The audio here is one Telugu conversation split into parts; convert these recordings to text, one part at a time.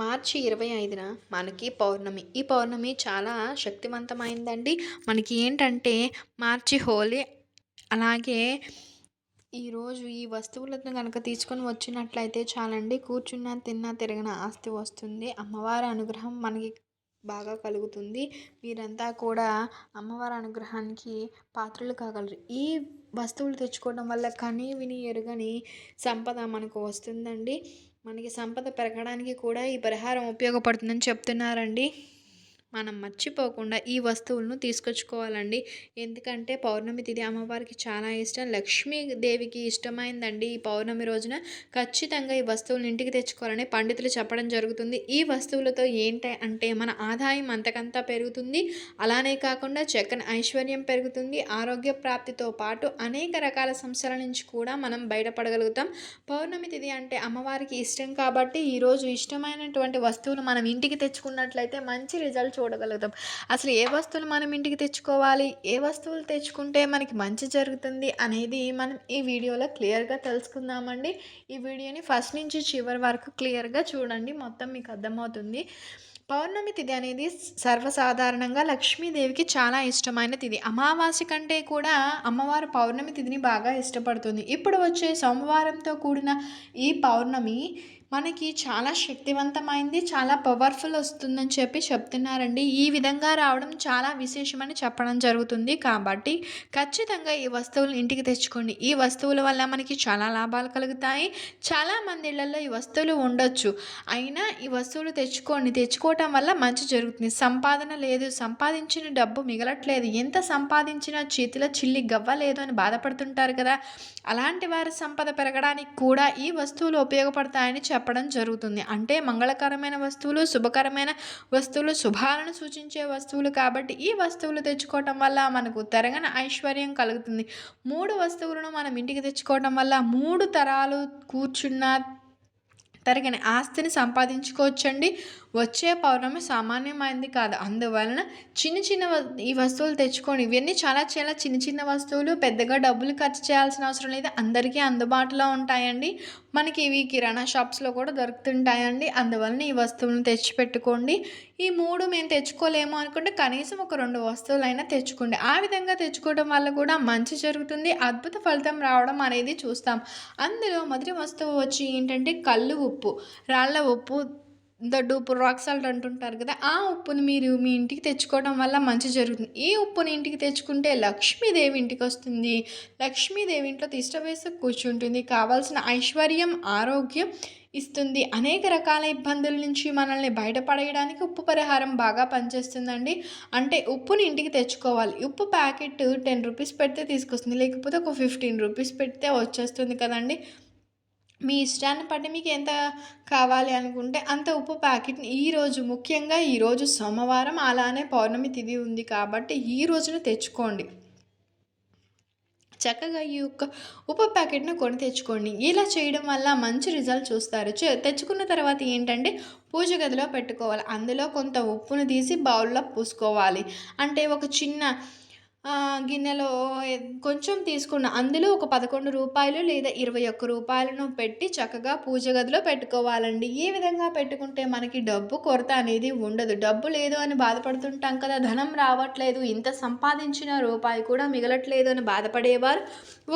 మార్చి 25న మనకి పౌర్ణమి. ఈ పౌర్ణమి చాలా శక్తివంతమైందండి. మనకి ఏంటంటే మార్చి హోలీ అలాగే ఈరోజు ఈ వస్తువులను గనక తీసుకొని వచ్చినట్లయితే చాలండి. కూర్చున్నా, తిన్నా, తిరగని ఆస్తి వస్తుంది. అమ్మవారి అనుగ్రహం మనకి బాగా కలుగుతుంది. మీరంతా కూడా అమ్మవారి అనుగ్రహానికి పాత్రలు కాగలరు. ఈ వస్తువులు తెచ్చుకోవడం వల్ల కని విని ఎరుగని సంపద మనకు వస్తుందండి. మనకి సంపద పెరగడానికి కూడా ఈ పరిహారం ఉపయోగపడుతుందని చెప్తున్నారండి. మనం మర్చిపోకుండా ఈ వస్తువులను తీసుకొచ్చుకోవాలండి. ఎందుకంటే పౌర్ణమి తిథి అమ్మవారికి చాలా ఇష్టం. లక్ష్మీదేవికి ఇష్టమైందండి. ఈ పౌర్ణమి రోజున ఖచ్చితంగా ఈ వస్తువులను ఇంటికి తెచ్చుకోవాలని పండితులు చెప్పడం జరుగుతుంది. ఈ వస్తువులతో ఏంటి అంటే మన ఆదాయం అంతకంతా పెరుగుతుంది. అలానే కాకుండా చక్కని ఐశ్వర్యం పెరుగుతుంది. ఆరోగ్య ప్రాప్తితో పాటు అనేక రకాల సమస్యల నుంచి కూడా మనం బయటపడగలుగుతాం. పౌర్ణమి తిథి అంటే అమ్మవారికి ఇష్టం కాబట్టి ఈరోజు ఇష్టమైనటువంటి వస్తువులు మనం ఇంటికి తెచ్చుకున్నట్లయితే మంచి రిజల్ట్ చూడగలుగుతాం. అసలు ఏ వస్తువులు మనం ఇంటికి తెచ్చుకోవాలి, ఏ వస్తువులు తెచ్చుకుంటే మనకి మంచి జరుగుతుంది అనేది మనం ఈ వీడియోలో క్లియర్గా తెలుసుకుందామండి. ఈ వీడియోని ఫస్ట్ నుంచి చివరి వరకు క్లియర్గా చూడండి, మొత్తం మీకు అర్థమవుతుంది. పౌర్ణమి తిథి అనేది సర్వసాధారణంగా లక్ష్మీదేవికి చాలా ఇష్టమైన తిథి. అమావాస్య కంటే కూడా అమ్మవారు పౌర్ణమి తిథిని బాగా ఇష్టపడుతుంది. ఇప్పుడు వచ్చే సోమవారంతో కూడిన ఈ పౌర్ణమి మనకి చాలా శక్తివంతమైంది, చాలా పవర్ఫుల్ వస్తుందని చెప్పి చెప్తున్నారండి. ఈ విధంగా రావడం చాలా విశేషమని చెప్పడం జరుగుతుంది. కాబట్టి ఖచ్చితంగా ఈ వస్తువులు ఇంటికి తెచ్చుకోండి. ఈ వస్తువుల వల్ల మనకి చాలా లాభాలు కలుగుతాయి. చాలామంది ఇళ్లలో ఈ వస్తువులు ఉండొచ్చు, అయినా ఈ వస్తువులు తెచ్చుకోవటం వల్ల మంచి జరుగుతుంది. సంపాదన లేదు, సంపాదించిన డబ్బు మిగలట్లేదు, ఎంత సంపాదించినా చేతిలో చిల్లి గవ్వ లేదు అని బాధపడుతుంటారు కదా. అలాంటి వారి సంపద పెరగడానికి కూడా ఈ వస్తువులు ఉపయోగపడతాయని చెప్పడం జరుగుతుంది. అంటే మంగళకరమైన వస్తువులు, శుభకరమైన వస్తువులు, శుభాలను సూచించే వస్తువులు కాబట్టి ఈ వస్తువులు తెచ్చుకోవటం వల్ల మనకు తరగని ఐశ్వర్యం కలుగుతుంది. 3 వస్తువులను మనం ఇంటికి తెచ్చుకోవటం వల్ల 3 తరాలు కూర్చున్న తరగని ఆస్తిని సంపాదించుకోవచ్చండి. వచ్చే పౌర్ణమి సామాన్యమైనది కాదు. అందువలన ఈ వస్తువులు తెచ్చుకోండి. ఇవన్నీ చాలా చాలా చిన్న వస్తువులు, పెద్దగా డబ్బులు ఖర్చు చేయాల్సిన అవసరం లేదు. అందరికీ అందుబాటులో ఉంటాయండి. మనకి ఇవి కిరాణా షాప్స్లో కూడా దొరుకుతుంటాయండి. అందువలన ఈ వస్తువులను తెచ్చిపెట్టుకోండి. ఈ 3 మేము తెచ్చుకోలేము అనుకుంటే కనీసం ఒక 2 వస్తువులైనా తెచ్చుకోండి. ఆ విధంగా తెచ్చుకోవడం వల్ల కూడా మంచి జరుగుతుంది, అద్భుత ఫలితం రావడం అనేది చూస్తాం. అందులో మొదటి వస్తువు వచ్చి ఏంటంటే కల్లు ఉప్పు, రాళ్ళ ఉప్పు, దొడ్డు ఉప్పు, రాక్ సాల్ట్ అంటుంటారు కదా. ఆ ఉప్పుని మీరు మీ ఇంటికి తెచ్చుకోవడం వల్ల మంచి జరుగుతుంది. ఈ ఉప్పుని ఇంటికి తెచ్చుకుంటే లక్ష్మీదేవి ఇంటికి వస్తుంది. లక్ష్మీదేవి ఇంట్లో తిష్ట వేసి కూర్చుంటుంది. కావాల్సిన ఐశ్వర్యం, ఆరోగ్యం ఇస్తుంది. అనేక రకాల ఇబ్బందుల నుంచి మనల్ని బయటపడేయడానికి ఉప్పు పరిహారం బాగా పనిచేస్తుందండి. అంటే ఉప్పుని ఇంటికి తెచ్చుకోవాలి. ఉప్పు ప్యాకెట్ 10 రూపీస్ పెడితే తీసుకొస్తుంది, లేకపోతే ఒక 15 రూపీస్ పెడితే వచ్చేస్తుంది కదండి. మీ ఇష్టాన్ని బట్టి మీకు ఎంత కావాలి అనుకుంటే అంత ఉప్పు ప్యాకెట్ని ముఖ్యంగా ఈరోజు సోమవారం, అలానే పౌర్ణమి తిథి ఉంది కాబట్టి ఈ రోజున తెచ్చుకోండి. చక్కగా ఈ యొక్క ఉప్పు ప్యాకెట్ను కొని తెచ్చుకోండి. ఇలా చేయడం వల్ల మంచి రిజల్ట్ చూస్తారు. తెచ్చుకున్న తర్వాత ఏంటంటే పూజ గదిలో పెట్టుకోవాలి. అందులో కొంత ఉప్పును తీసి బౌల్లో పూసుకోవాలి. అంటే ఒక చిన్న గిన్నెలో కొంచెం తీసుకున్న అందులో ఒక 11 రూపాయలు లేదా 21 రూపాయలను పెట్టి చక్కగా పూజ గదిలో పెట్టుకోవాలండి. ఈ విధంగా పెట్టుకుంటే మనకి డబ్బు కొరత అనేది ఉండదు. డబ్బు లేదు అని బాధపడుతుంటాం కదా, ధనం రావట్లేదు, ఇంత సంపాదించిన రూపాయి కూడా మిగలట్లేదు అని బాధపడేవారు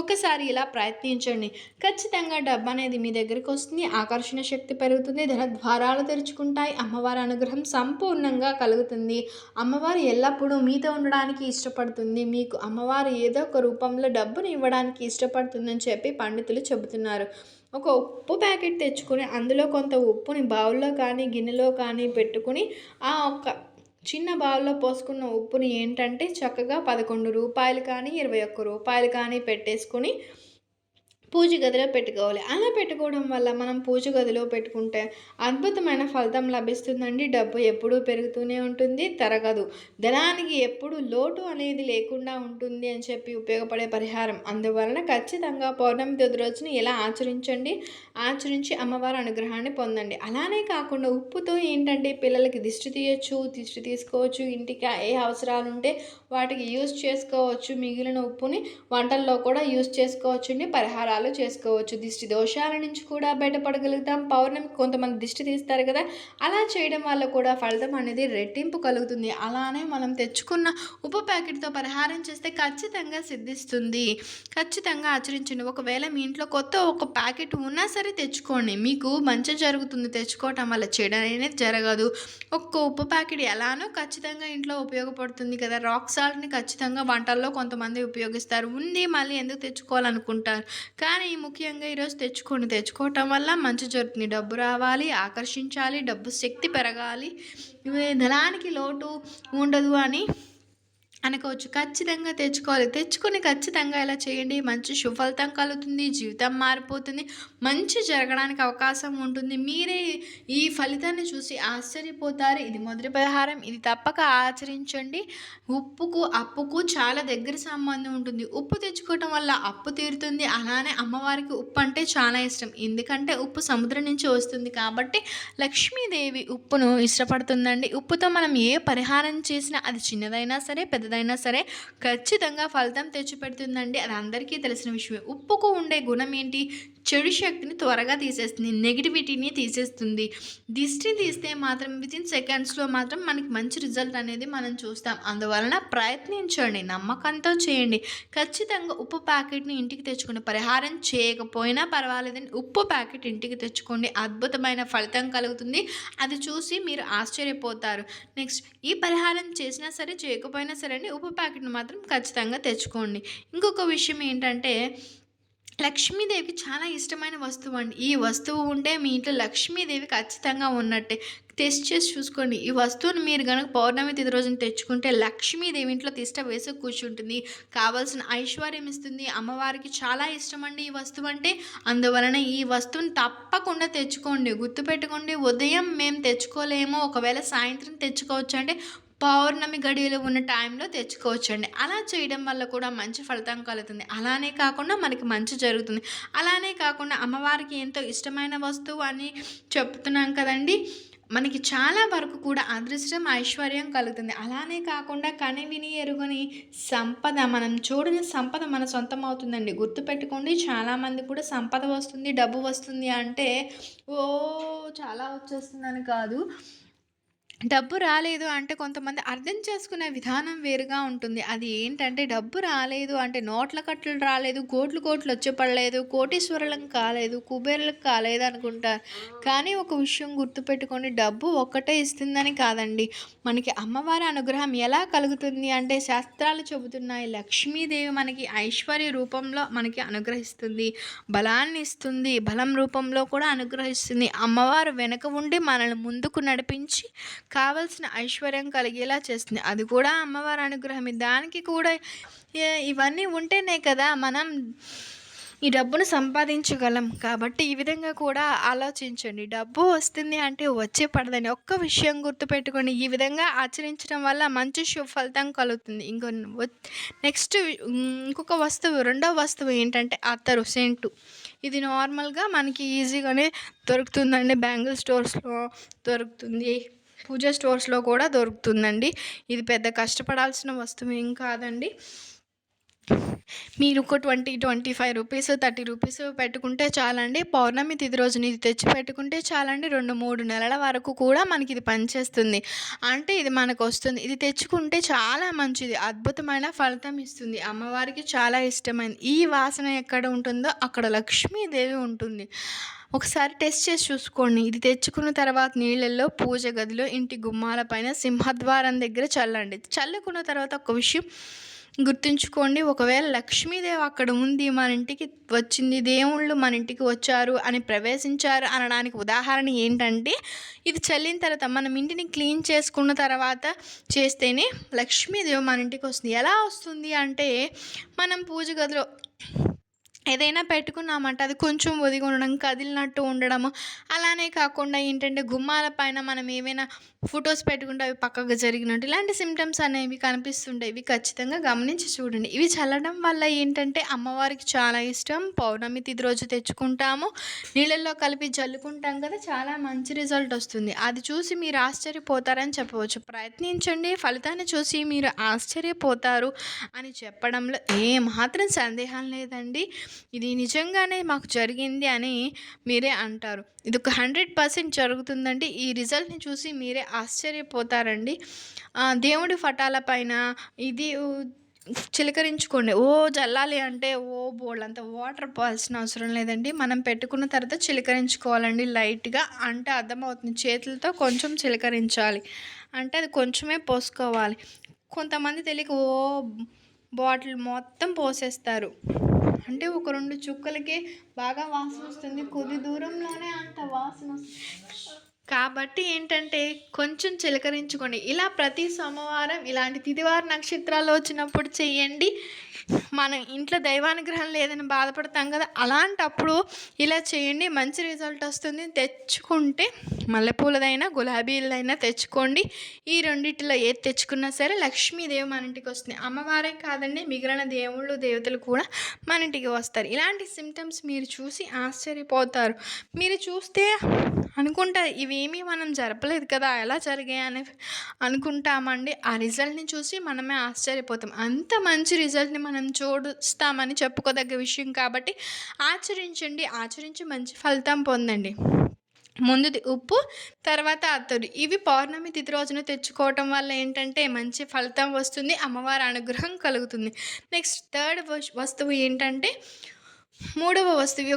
ఒక్కసారి ఇలా ప్రయత్నించండి. ఖచ్చితంగా డబ్బు అనేది మీ దగ్గరికి వస్తుంది, ఆకర్షణ శక్తి పెరుగుతుంది, ధన ద్వారాలు తెరుచుకుంటాయి, అమ్మవారి అనుగ్రహం సంపూర్ణంగా కలుగుతుంది. అమ్మవారు ఎల్లప్పుడూ మీతో ఉండడానికి ఇష్టపడుతుంది. మీకు అమ్మవారు ఏదో ఒక రూపంలో డబ్బుని ఇవ్వడానికి ఇష్టపడుతుందని చెప్పి పండితులు చెబుతున్నారు. ఒక ఉప్పు ప్యాకెట్ తెచ్చుకొని అందులో కొంత ఉప్పుని బౌల్లో కానీ గిన్నెలో కానీ పెట్టుకుని ఆ ఒక్క చిన్న బౌల్లో పోసుకున్న ఉప్పుని ఏంటంటే చక్కగా 11 రూపాయలు కానీ 21 రూపాయలు కానీ పెట్టేసుకొని పూజ గదిలో పెట్టుకోవాలి. అలా పెట్టుకోవడం వల్ల మనం పూజ గదిలో పెట్టుకుంటే అద్భుతమైన ఫలితం లభిస్తుందండి. డబ్బు ఎప్పుడూ పెరుగుతూనే ఉంటుంది, తరగదు. ధనానికి ఎప్పుడు లోటు అనేది లేకుండా ఉంటుంది అని చెప్పి ఉపయోగపడే పరిహారం. అందువలన ఖచ్చితంగా పౌర్ణమి తిథి రోజున ఇలా ఆచరించి అమ్మవారి అనుగ్రహాన్ని పొందండి. అలానే కాకుండా ఉప్పుతో ఏంటంటే పిల్లలకి దిష్టి తీయచ్చు, దిష్టి తీసుకోవచ్చు, ఇంటికి ఏ అవసరాలు ఉంటే వాటికి యూజ్ చేసుకోవచ్చు. మిగిలిన ఉప్పుని వంటల్లో కూడా యూజ్ చేసుకోవచ్చండి, పరిహారాలు ఫాలో చేసుకోవచ్చు. దిష్టి దోషాల నుంచి కూడా బయటపడగలుగుతాం. పౌర్ణమికి కొంతమంది దిష్టి తీస్తారు కదా! అలా చేయడం వల్ల కూడా ఫలితం అనేది రెట్టింపు కలుగుతుంది. అలానే మనం తెచ్చుకున్న ఉప్పు ప్యాకెట్‌తో పరిహారం చేస్తే ఖచ్చితంగా సిద్ధిస్తుంది. ఖచ్చితంగా ఆచరించండి. ఒకవేళ మీ ఇంట్లో కొత్త ఒక ప్యాకెట్ ఉన్నా సరే తెచ్చుకోండి. మీకు మంచి జరుగుతుంది తెచ్చుకోవటం వల్ల. చెడు అనేది జరగదు. ఒక్క ఉప్పు ప్యాకెట్ ఎలానో ఖచ్చితంగా ఇంట్లో ఉపయోగపడుతుంది కదా! రాక్ సాల్ట్‌ని ఖచ్చితంగా వంటల్లో కొంతమంది ఉపయోగిస్తారు. ఉంది మళ్ళీ ఎందుకు తెచ్చుకోవాలనుకుంటారు. కానీ ముఖ్యంగా ఈరోజు తెచ్చుకోండి. తెచ్చుకోవటం వల్ల మంచి జరుగుతుంది. డబ్బు రావాలి, ఆకర్షించాలి, డబ్బు శక్తి పెరగాలి, ధనానికి లోటు ఉండదు అని అనుకోవచ్చు. ఖచ్చితంగా తెచ్చుకోవాలి. తెచ్చుకొని ఖచ్చితంగా ఇలా చేయండి. మంచి సుఫలితం కలుగుతుంది. జీవితం మారిపోతుంది. మంచి జరగడానికి అవకాశం ఉంటుంది. మీరే ఈ ఫలితాన్ని చూసి ఆశ్చర్యపోతారు. ఇది మొదటి పరిహారం. ఇది తప్పక ఆచరించండి. ఉప్పుకు, అప్పుకు చాలా దగ్గర సంబంధం ఉంటుంది. ఉప్పు తెచ్చుకోవటం వల్ల అప్పు తీరుతుంది. అలానే అమ్మవారికి ఉప్పు అంటే చాలా ఇష్టం. ఎందుకంటే ఉప్పు సముద్రం నుంచి వస్తుంది కాబట్టి లక్ష్మీదేవి ఉప్పును ఇష్టపడుతుందండి. ఉప్పుతో మనం ఏ పరిహారం చేసినా అది చిన్నదైనా సరే పెద్దదైనా సరే ఖచ్చితంగా ఫలితం తెచ్చిపెడుతుందండి. అది అందరికీ తెలిసిన విషయమే. ఉప్పుకు ఉండే గుణం ఏంటి? చెడు శక్తిని త్వరగా తీసేస్తుంది. నెగిటివిటీని తీసేస్తుంది. దిష్టిని తీస్తే మాత్రం వితిన్ సెకండ్స్లో మాత్రం మనకి మంచి రిజల్ట్ అనేది మనం చూస్తాం. అందువలన ప్రయత్నించండి. నమ్మకంతో చేయండి. ఖచ్చితంగా ఉప్పు ప్యాకెట్ని ఇంటికి తెచ్చుకోండి. పరిహారం చేయకపోయినా పర్వాలేదండి. ఉప్పు ప్యాకెట్ ఇంటికి తెచ్చుకోండి. అద్భుతమైన ఫలితం కలుగుతుంది. అది చూసి మీరు ఆశ్చర్యపోతారు. నెక్స్ట్ ఈ పరిహారం చేసినా సరే చేయకపోయినా సరే అండి ఉప్పు ప్యాకెట్ని మాత్రం ఖచ్చితంగా తెచ్చుకోండి. ఇంకొక విషయం ఏంటంటే లక్ష్మీదేవికి చాలా ఇష్టమైన వస్తువు అండి. ఈ వస్తువు ఉంటే మీ ఇంట్లో లక్ష్మీదేవి ఖచ్చితంగా ఉన్నట్టే. టెస్ట్ చేసి చూసుకోండి. ఈ వస్తువుని మీరు గనక పౌర్ణమి తిథి రోజున తెచ్చుకుంటే లక్ష్మీదేవి ఇంట్లో తిష్ట వేసి కూర్చుంటుంది. కావాల్సిన ఐశ్వర్యం ఇస్తుంది. అమ్మవారికి చాలా ఇష్టం అండి ఈ వస్తువు అంటే. అందువలన ఈ వస్తువుని తప్పకుండా తెచ్చుకోండి. గుర్తుపెట్టుకోండి. ఉదయం మేము తెచ్చుకోలేము, ఒకవేళ సాయంత్రం తెచ్చుకోవచ్చు అంటే పౌర్ణమి గడియలు ఉన్న టైంలో తెచ్చుకోవచ్చండి. అలా చేయడం వల్ల కూడా మంచి ఫలితం కలుగుతుంది. అలానే కాకుండా మనకి మంచి జరుగుతుంది. అలానే కాకుండా అమ్మవారికి ఎంతో ఇష్టమైన వస్తువు అని చెప్తున్నాం కదండి. మనకి చాలా వరకు కూడా అదృష్టం, ఐశ్వర్యం కలుగుతుంది. అలానే కాకుండా కనివిని ఎరుగని సంపద, మనం చూడని సంపద మన సొంతం అవుతుందండి. గుర్తుపెట్టుకోండి. చాలామంది కూడా సంపద వస్తుంది, డబ్బు వస్తుంది అంటే చాలా వచ్చేస్తుందని కాదు. డబ్బు రాలేదు అంటే కొంతమంది అర్థం చేసుకునే విధానం వేరుగా ఉంటుంది. అది ఏంటంటే డబ్బు రాలేదు అంటే నోట్ల కట్టలు రాలేదు, కోట్లు కోట్లు వచ్చి పడలేదు, కోటీశ్వరులం కాలేదు, కుబేరులకు కాలేదు అనుకుంటారు. కానీ ఒక విషయం గుర్తుపెట్టుకోండి. డబ్బు ఒక్కటే ఇస్తుందని కాదండి. మనకి అమ్మవారి అనుగ్రహం ఎలా కలుగుతుంది అంటే శాస్త్రాలు చెబుతున్నాయి. లక్ష్మీదేవి మనకి ఐశ్వర్య రూపంలో మనకి అనుగ్రహిస్తుంది. బలాన్ని ఇస్తుంది. బలం రూపంలో కూడా అనుగ్రహిస్తుంది. అమ్మవారు వెనక ఉండి మనల్ని ముందుకు నడిపించి కావలసిన ఐశ్వర్యం కలిగేలా చేస్తుంది. అది కూడా అమ్మవారి అనుగ్రహమే. దానికి కూడా ఇవన్నీ ఉంటేనే కదా మనం ఈ డబ్బును సంపాదించగలం. కాబట్టి ఈ విధంగా కూడా ఆలోచించండి. డబ్బు వస్తుంది అంటే వచ్చే పడదని ఒక్క విషయం గుర్తుపెట్టుకోండి. ఈ విధంగా ఆచరించడం వల్ల మంచి ఫలితం కలుగుతుంది. నెక్స్ట్ ఇంకొక వస్తువు, రెండవ వస్తువు ఏంటంటే అత్తరు, సెంటు. ఇది నార్మల్గా మనకి ఈజీగానే దొరుకుతుందండి. బ్యాంగిల్ స్టోర్స్లో దొరుకుతుంది, పూజ స్టోర్స్లో కూడా దొరుకుతుందండి. ఇది పెద్ద కష్టపడాల్సిన వస్తువు ఏం కాదండి. మీరు ఒక 25 రూపీస్, 30 రూపీస్ పెట్టుకుంటే చాలండి. పౌర్ణమి తిథి రోజున ఇది తెచ్చి పెట్టుకుంటే చాలండి. 2-3 నెలల వరకు కూడా మనకి ఇది పనిచేస్తుంది. అంటే ఇది మనకు వస్తుంది. ఇది తెచ్చుకుంటే చాలా మంచిది. అద్భుతమైన ఫలితం ఇస్తుంది. అమ్మవారికి చాలా ఇష్టమైనది. ఈ వాసన ఎక్కడ ఉంటుందో అక్కడ లక్ష్మీదేవి ఉంటుంది. ఒకసారి టెస్ట్ చేసి చూసుకోండి. ఇది తెచ్చుకున్న తర్వాత నీళ్ళల్లో పూజ గదిలో, ఇంటి గుమ్మాల పైన, సింహద్వారం దగ్గర చల్లండి. చల్లుకున్న తర్వాత ఒక విషయం గుర్తుంచుకోండి. ఒకవేళ లక్ష్మీదేవి అక్కడ ఉంది, మన ఇంటికి వచ్చింది, దేవుళ్ళు మన ఇంటికి వచ్చారు అని ప్రవేశించారు అనడానికి ఉదాహరణ ఏంటంటే ఇది చల్లిన తర్వాత మనం ఇంటిని క్లీన్ చేసుకున్న తర్వాత చేస్తేనే లక్ష్మీదేవి మన ఇంటికి వస్తుంది. ఎలా వస్తుంది అంటే మనం పూజ గదిలో ఏదైనా పెట్టుకున్నామంటే అది కొంచెం ఒదిగి ఉండడం, కదిలినట్టు ఉండడము. అలానే కాకుండా ఏంటంటే గుమ్మాల పైన మనం ఏవైనా ఫొటోస్ పెట్టుకుంటే అవి పక్కకు జరిగినట్టు, ఇలాంటి సిమ్టమ్స్ అనేవి కనిపిస్తుంటాయి. ఇవి ఖచ్చితంగా గమనించి చూడండి. ఇవి చల్లడం వల్ల ఏంటంటే అమ్మవారికి చాలా ఇష్టం. పౌర్ణమి తిథి రోజు తెచ్చుకుంటాము, నీళ్ళల్లో కలిపి జల్లుకుంటాం కదా, చాలా మంచి రిజల్ట్ వస్తుంది. అది చూసి మీరు ఆశ్చర్యపోతారని చెప్పవచ్చు. ప్రయత్నించండి. ఫలితాన్ని చూసి మీరు ఆశ్చర్యపోతారు అని చెప్పడంలో ఏమాత్రం సందేహం లేదండి. ఇది నిజంగానే మాకు జరిగింది అని మీరే అంటారు. ఇది ఒక 100% జరుగుతుందండి. ఈ రిజల్ట్‌ని చూసి మీరే ఆశ్చర్యపోతారండి. దేవుడి పటాల పైన ఇది చిలకరించుకోండి. జల్లాలి అంటే బోలెడంత వాటర్ పోయాల్సిన అవసరం లేదండి. మనం పెట్టుకున్న తర్వాత చిలకరించుకోవాలండి లైట్‌గా. అంటే అర్థమవుతుంది. చేతులతో కొంచెం చిలకరించాలి. అంటే అది కొంచెమే పోసుకోవాలి. కొంతమంది తెలియక బాటిల్ మొత్తం పోసేస్తారు. అంటే ఒక 2 చుక్కలకే బాగా వాసనొస్తుంది. కొద్ది దూరంలోనే అంత కాబట్టి ఏంటంటే కొంచెం చిలకరించుకోండి. ఇలా ప్రతి సోమవారం ఇలాంటి తిథివార నక్షత్రాలు వచ్చినప్పుడు చెయ్యండి. మన ఇంట్లో దైవానుగ్రహం లేదని బాధపడతాం కదా! అలాంటప్పుడు ఇలా చేయండి. మంచి రిజల్ట్ వస్తుంది. తెచ్చుకుంటే మల్లెపూలదైనా, గులాబీలదైనా తెచ్చుకోండి. ఈ రెండిటిలో ఏది తెచ్చుకున్నా సరే లక్ష్మీదేవి మన ఇంటికి వస్తుంది. అమ్మవారే కాదండి, మిగిలిన దేవుళ్ళు, దేవతలు కూడా మన ఇంటికి వస్తారు. ఇలాంటి సిమ్టమ్స్ మీరు చూసి ఆశ్చర్యపోతారు. మీరు చూస్తే అనుకుంటారు ఇవేమీ మనం జరపలేదు కదా, ఎలా జరిగాయని అనుకుంటామండి. ఆ రిజల్ట్‌ని చూసి మనమే ఆశ్చర్యపోతాం. అంత మంచి రిజల్ట్‌ని మనం చూస్తామని చెప్పుకోదగ్గ విషయం కాబట్టి ఆచరించండి. ఆచరించి మంచి ఫలితం పొందండి. ముందుది ఉప్పు, తర్వాత అత్తరు. ఇవి పౌర్ణమి తిథి రోజున తెచ్చుకోవటం వల్ల ఏంటంటే మంచి ఫలితం వస్తుంది. అమ్మవారి అనుగ్రహం కలుగుతుంది. నెక్స్ట్ థర్డ్ వస్తువు ఏంటంటే, మూడవ వస్తువు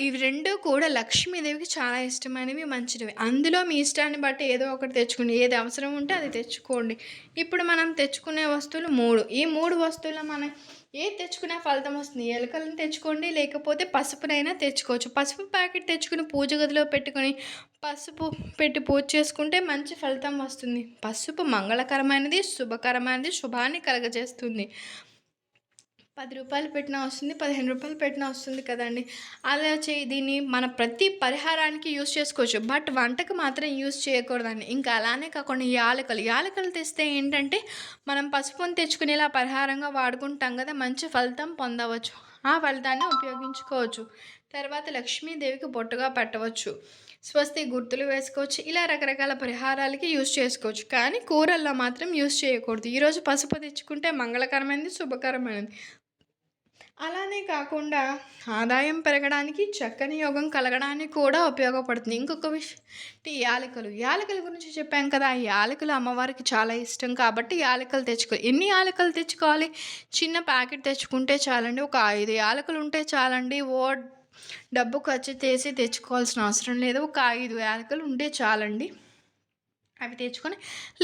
ఇవి 2 కూడా లక్ష్మీదేవికి చాలా ఇష్టమైనవి, మంచివి. అందులో మీ ఇష్టాన్ని బట్టి ఏదో ఒకటి తెచ్చుకోండి. ఏది అవసరం ఉంటే అది తెచ్చుకోండి. ఇప్పుడు మనం తెచ్చుకునే వస్తువులు 3. ఈ 3 వస్తువుల్లో మనం ఏది తెచ్చుకునే ఫలితం వస్తుంది. ఎలుకలను తెచ్చుకోండి, లేకపోతే పసుపునైనా తెచ్చుకోవచ్చు. పసుపు ప్యాకెట్ తెచ్చుకుని పూజ గదిలో పెట్టుకొని పసుపు పెట్టి పూజ చేసుకుంటే మంచి ఫలితం వస్తుంది. పసుపు మంగళకరమైనది, శుభకరమైనది, శుభాన్ని కలగజేస్తుంది. ₹10 పెట్టినా వస్తుంది, ₹15 పెట్టినా వస్తుంది కదండి. అలా దీన్ని మన ప్రతి పరిహారానికి యూజ్ చేసుకోవచ్చు. బట్ వంటకు మాత్రం యూజ్ చేయకూడదండి. ఇంకా అలానే కాకుండా యాలకులు తెస్తే ఏంటంటే మనం పసుపుని తెచ్చుకుని ఇలా పరిహారంగా వాడుకుంటాం కదా, మంచి ఫలితం పొందవచ్చు. ఆ ఫలితాన్ని ఉపయోగించుకోవచ్చు. తర్వాత లక్ష్మీదేవికి బొట్టుగా పెట్టవచ్చు. స్వస్తి గుర్తులు వేసుకోవచ్చు. ఇలా రకరకాల పరిహారాలకి యూజ్ చేసుకోవచ్చు. కానీ కూరల్లో మాత్రం యూజ్ చేయకూడదు. ఈరోజు పసుపు తెచ్చుకుంటే మంగళకరమైనది, శుభకరమైనది. అలానే కాకుండా ఆదాయం పెరగడానికి, చక్కని యోగం కలగడానికి కూడా ఉపయోగపడుతుంది. ఇంకొక విషయం యాలకుల గురించి చెప్పాం కదా! యాలకులు అమ్మవారికి చాలా ఇష్టం కాబట్టి యాలకులు తెచ్చుకోవాలి. ఎన్ని యాలకులు తెచ్చుకోవాలి? చిన్న ప్యాకెట్ తెచ్చుకుంటే చాలండి. ఒక 5 యాలకులు ఉంటే చాలండి. డబ్బు ఖర్చు చేసి తెచ్చుకోవాల్సిన అవసరం లేదు. ఒక 5 యాలకులు ఉంటే చాలండి. అవి తెచ్చుకొని,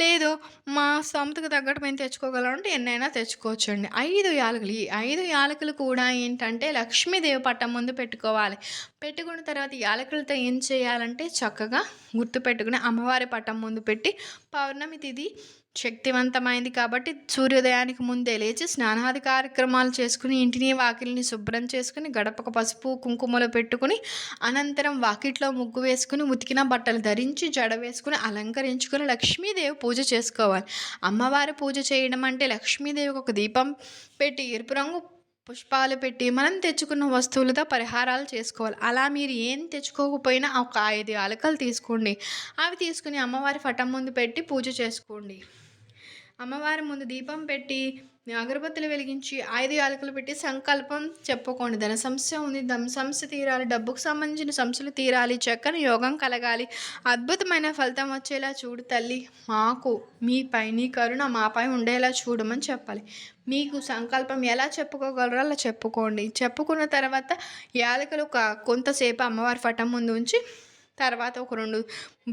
లేదు మా స్తోమతకు తగ్గట్టు మేము తెచ్చుకోగలం అంటే ఎన్నైనా తెచ్చుకోవచ్చండి. 5 యాలకులు. ఈ 5 యాలకులు కూడా ఏంటంటే లక్ష్మీదేవి పటం ముందు పెట్టుకోవాలి. పెట్టుకున్న తర్వాత యాలకులతో ఏం చేయాలంటే చక్కగా గుర్తుపెట్టుకుని అమ్మవారి పటం ముందు పెట్టి, పౌర్ణమి తిథి శక్తివంతమైంది కాబట్టి సూర్యోదయానికి ముందే లేచి స్నానాది కార్యక్రమాలు చేసుకుని, ఇంటిని వాకిలిని శుభ్రం చేసుకుని, గడపకు పసుపు కుంకుమలు పెట్టుకుని, అనంతరం వాకిట్లో ముగ్గు వేసుకుని, ఉతికిన బట్టలు ధరించి, జడ వేసుకుని, అలంకరించుకుని లక్ష్మీదేవి పూజ చేసుకోవాలి. అమ్మవారి పూజ చేయడం అంటే లక్ష్మీదేవికి ఒక దీపం పెట్టి, ఎరుపు రంగు పుష్పాలు పెట్టి, మనం తెచ్చుకున్న వస్తువులతో పరిహారాలు చేసుకోవాలి. అలా మీరు ఏం తెచ్చుకోకపోయినా ఒక 5 యాలకులు తీసుకోండి. అవి తీసుకుని అమ్మవారి పటం ముందు పెట్టి పూజ చేసుకోండి. అమ్మవారి ముందు దీపం పెట్టి, అగరబత్తులు వెలిగించి, 5 యాలకులు పెట్టి సంకల్పం చెప్పుకోండి. ధన సమస్య ఉంది, ధన సమస్య తీరాలి, డబ్బుకు సంబంధించిన సమస్యలు తీరాలి, చక్కని యోగం కలగాలి, అద్భుతమైన ఫలితం వచ్చేలా చూడు తల్లి, మీపై నీ కరుణ మాపై ఉండేలా చూడమని చెప్పాలి. మీకు సంకల్పం ఎలా చెప్పుకోగలరో అలా చెప్పుకోండి. చెప్పుకున్న తర్వాత యాలకులు కొంతసేపు అమ్మవారి పటం ముందు ఉంచి, తర్వాత ఒక 2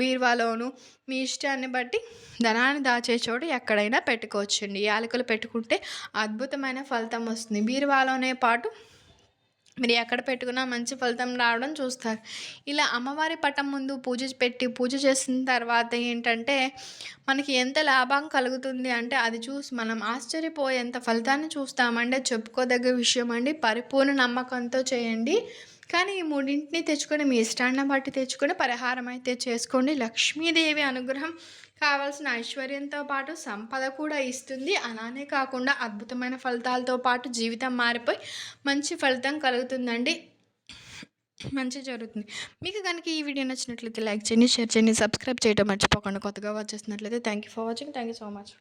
బీరువాలోను మీ ఇష్టాన్ని బట్టి ధనాన్ని దాచే చోటు ఎక్కడైనా పెట్టుకోవచ్చండి. యాలకులు పెట్టుకుంటే అద్భుతమైన ఫలితం వస్తుంది. బీరువాలోనే పాటు మీరు ఎక్కడ పెట్టుకున్నా మంచి ఫలితం రావడం చూస్తారు. ఇలా అమ్మవారి పటం ముందు పూజ చేసిన తర్వాత ఏంటంటే మనకి ఎంత లాభం కలుగుతుంది అంటే అది చూసి మనం ఆశ్చర్యపోయేంత ఫలితాన్ని చూస్తామండి. చెప్పుకోదగ్గ విషయం అండి. పరిపూర్ణ నమ్మకంతో చేయండి. కానీ ఈ 3 తెచ్చుకొని మీ ఇష్టాన్ని బట్టి తెచ్చుకొని పరిహారం అయితే చేసుకోండి. లక్ష్మీదేవి అనుగ్రహం కావాల్సిన ఐశ్వర్యంతో పాటు సంపద కూడా ఇస్తుంది. అలానే కాకుండా అద్భుతమైన ఫలితాలతో పాటు జీవితం మారిపోయి మంచి ఫలితం కలుగుతుందండి. మంచి జరుగుతుంది. మీకు కనుక ఈ వీడియో నచ్చినట్లయితే లైక్ చేయండి, షేర్ చేయండి, సబ్స్క్రైబ్ చేయడం మర్చిపోకండి. కొత్తగా వచ్చేసినట్లయితే thank you for watching. Thank you so much.